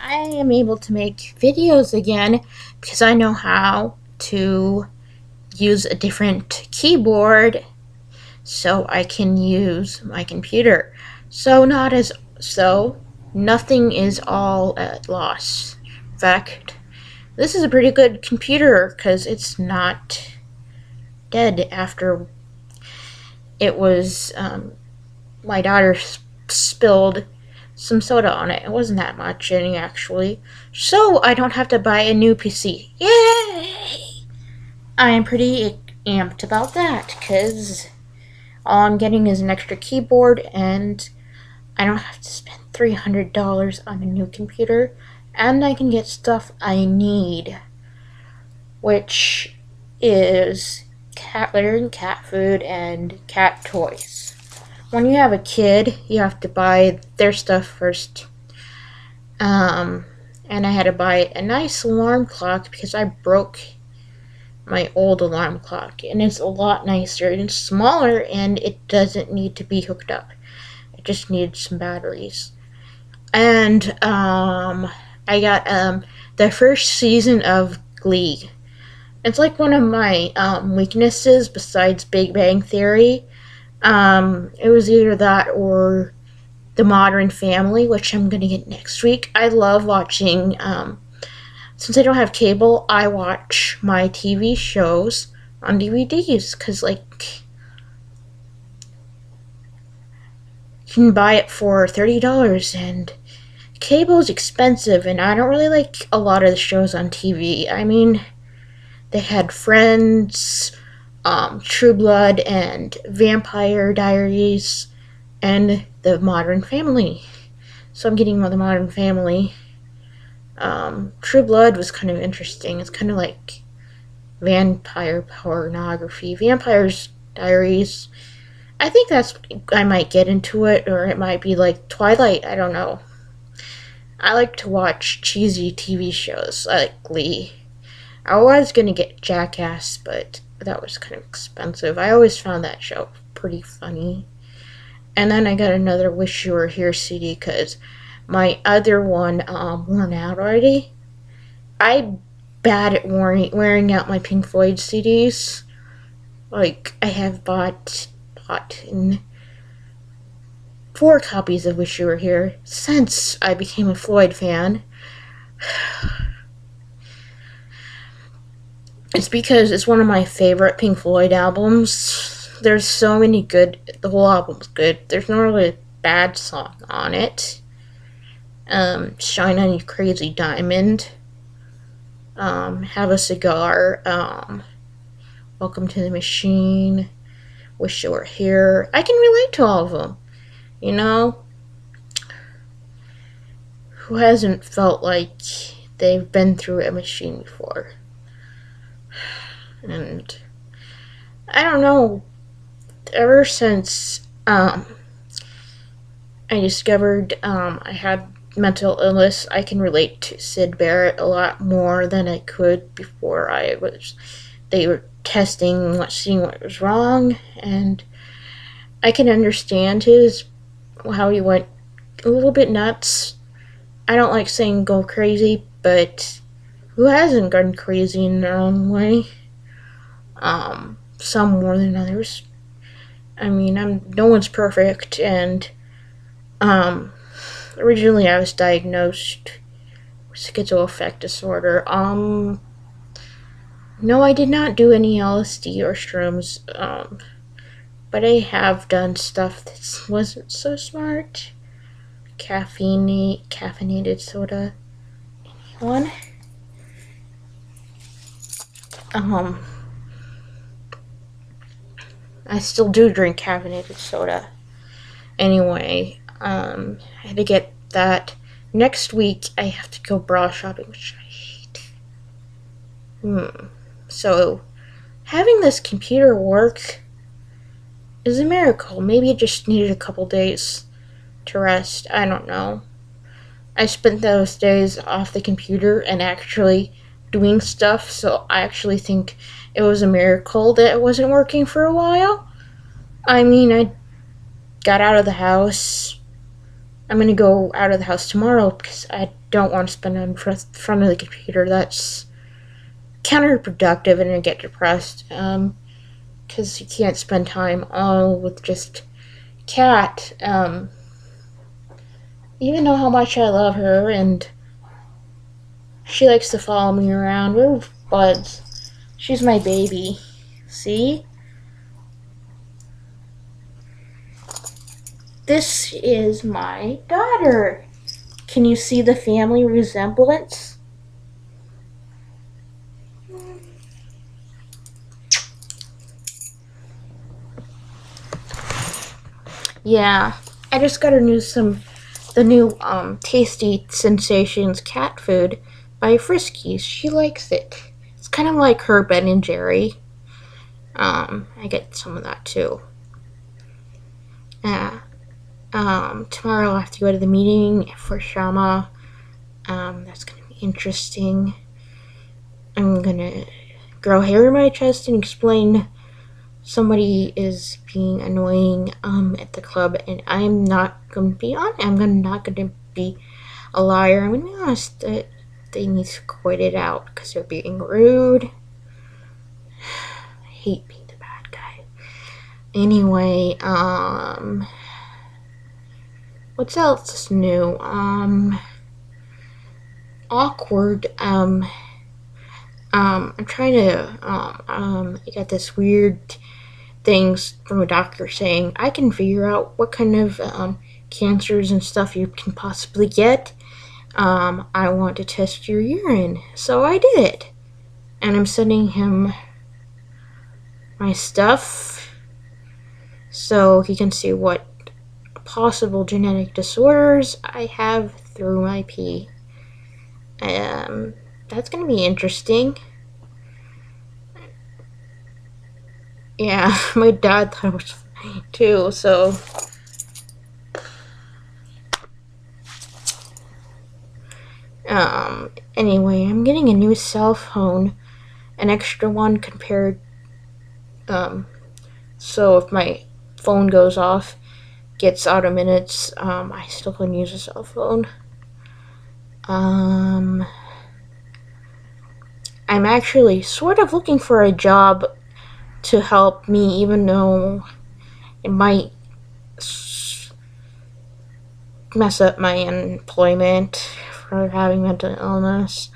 I am able to make videos again because I know how to use a different keyboard so I can use my computer. So not as so nothing is all at loss. In fact, this is a pretty good computer because it's not dead after it was my daughter spilled some soda on it. It wasn't that much, any actually. So I don't have to buy a new PC. Yay! I am pretty amped about that because all I'm getting is an extra keyboard and I don't have to spend $300 on a new computer. And I can get stuff I need, which is cat litter and cat food and cat toys. When you have a kid, you have to buy their stuff first. And I had to buy a nice alarm clock because I broke my old alarm clock, and it's a lot nicer and smaller, and it doesn't need to be hooked up. It just needs some batteries. And I got the first season of Glee. It's like one of my weaknesses besides Big Bang Theory. It was either that or The Modern Family, which I'm gonna get next week. I love watching. Since I don't have cable, I watch my TV shows on DVDs because, like, you can buy it for $30, and cable is expensive, and I don't really like a lot of the shows on TV. I mean, they had Friends, True Blood, and Vampire Diaries, and The Modern Family. So I'm getting The Modern Family. True Blood was kind of interesting. It's kind of like vampire pornography. Vampires Diaries. I think I might get into it, or it might be like Twilight. I don't know. I like to watch cheesy TV shows. I like Glee. I was gonna get Jackass, but that was kind of expensive. I always found that show pretty funny. And then I got another Wish You Were Here CD because my other one worn out already. I'm bad at wearing out my Pink Floyd CDs. Like, I have bought in 4 copies of Wish You Were Here since I became a Floyd fan. It's because it's one of my favorite Pink Floyd albums. There's so many good. The whole album's good. There's not really a bad song on it. Shine On You Crazy Diamond. Have a Cigar. Welcome to the Machine. Wish You Were Here. I can relate to all of them. You know? Who hasn't felt like they've been through a machine before? And I don't know. Ever since I discovered I had mental illness, I can relate to Sid Barrett a lot more than I could before. They were testing, seeing what was wrong, and I can understand how he went a little bit nuts. I don't like saying go crazy, but who hasn't gone crazy in their own way? Some more than others. I mean, no one's perfect, and originally I was diagnosed with schizoaffective disorder. No, I did not do any LSD or shrooms, but I have done stuff that wasn't so smart. Caffeinated soda. Anyone? I still do drink caffeinated soda. Anyway, I had to get that. Next week, I have to go bra shopping, which I hate. So, having this computer work is a miracle. Maybe it just needed a couple days to rest. I don't know. I spent those days off the computer and actually doing stuff, so I actually think it was a miracle that it wasn't working for a while. I mean, I got out of the house. I'm gonna go out of the house tomorrow because I don't want to spend in front of the computer. That's counterproductive, and I get depressed because you can't spend time all with just Cat. Even though how much I love her and she likes to follow me around, we're buds. She's my baby. See? This is my daughter. Can you see the family resemblance? Yeah, I just got her the new Tasty Sensations cat food by Frisky. She likes it. It's kind of like her Ben and Jerry. I get some of that too. Yeah. Tomorrow I'll have to go to the meeting for Shama. That's gonna be interesting. I'm gonna grow hair in my chest and explain somebody is being annoying at the club, and I'm not gonna be on. I'm not gonna be a liar. I'm gonna be honest that they need to quit it out because they're being rude. I hate being the bad guy. Anyway, what's else new? Awkward. I'm trying to I got this weird things from a doctor saying I can figure out what kind of cancers and stuff you can possibly get. I want to test your urine, so I did, and I'm sending him my stuff so he can see what possible genetic disorders I have through my pee. That's gonna be interesting. Yeah, my dad thought it was funny too, so anyway, I'm getting a new cell phone, an extra one compared so if my phone goes off, gets out of minutes, I still can use a cell phone. I'm actually sort of looking for a job to help me, even though it might mess up my employment for having mental illness.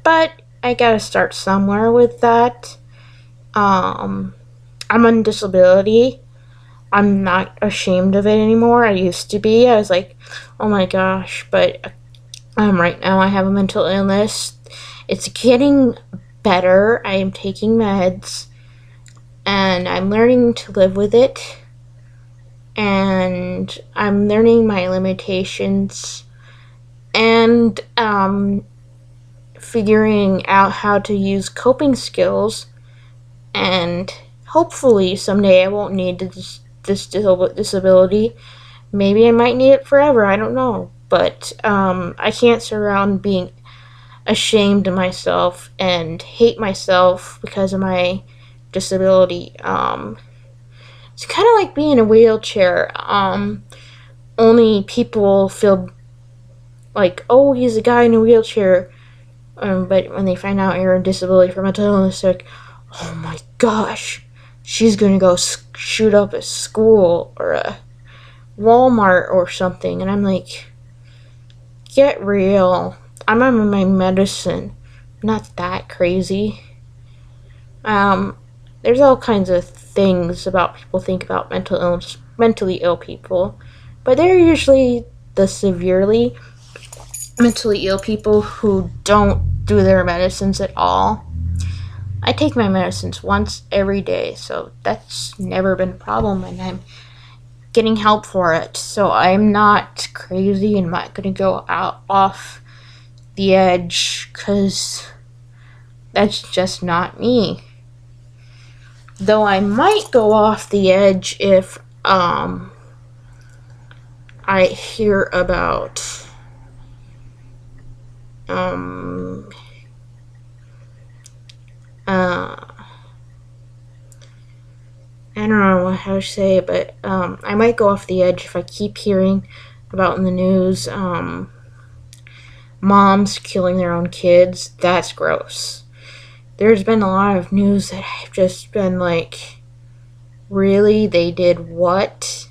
But I gotta start somewhere with that. I'm on disability. I'm not ashamed of it anymore. I used to be. I was like, oh my gosh, but right now I have a mental illness. It's getting better. I am taking meds, and I'm learning to live with it, and I'm learning my limitations, and figuring out how to use coping skills, and hopefully someday I won't need this disability. Maybe I might need it forever, I don't know, but I can't sit around being ashamed of myself and hate myself because of my disability. It's kind of like being in a wheelchair. Only people feel like, oh, he's a guy in a wheelchair. But when they find out you're a disability for mental illness, they're like, oh my gosh, she's gonna go shoot up a school or a Walmart or something. And I'm like, get real. I'm on my medicine. Not that crazy. There's all kinds of things about people think about mental illness, mentally ill people, but they're usually the severely mentally ill people who don't do their medicines at all. I take my medicines once every day, so that's never been a problem, and I'm getting help for it. So I'm not crazy and I'm not gonna go out off the edge, because that's just not me. Though I might go off the edge if I hear about I don't know how to say it, but I might go off the edge if I keep hearing about in the news moms killing their own kids. That's gross. There's been a lot of news that have just been like, really? They did what?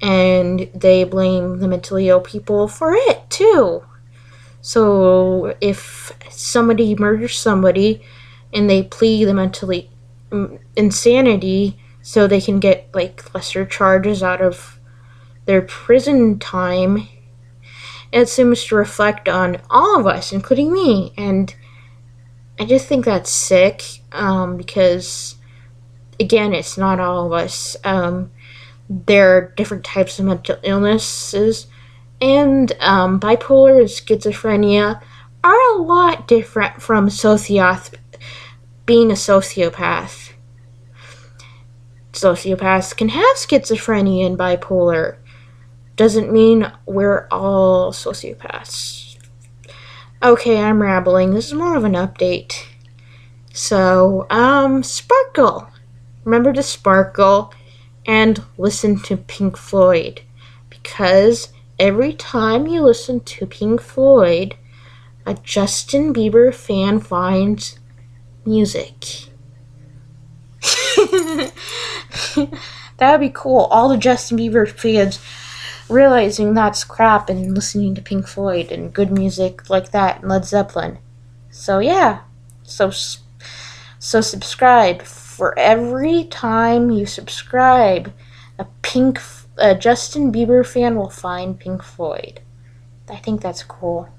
And they blame the mentally ill people for it, too. So if somebody murders somebody and they plead the mentally insanity so they can get like lesser charges out of their prison time, it seems to reflect on all of us, including me. And I just think that's sick, because, again, it's not all of us. There are different types of mental illnesses, and bipolar and schizophrenia are a lot different from being a sociopath. Sociopaths can have schizophrenia and bipolar. Doesn't mean we're all sociopaths. Okay, I'm rambling. This is more of an update. So, sparkle. Remember to sparkle and listen to Pink Floyd. Because every time you listen to Pink Floyd, a Justin Bieber fan finds music. That would be cool. All the Justin Bieber fans realizing that's crap and listening to Pink Floyd and good music like that and Led Zeppelin. So yeah, so subscribe. For every time you subscribe, a Justin Bieber fan will find Pink Floyd. I think that's cool.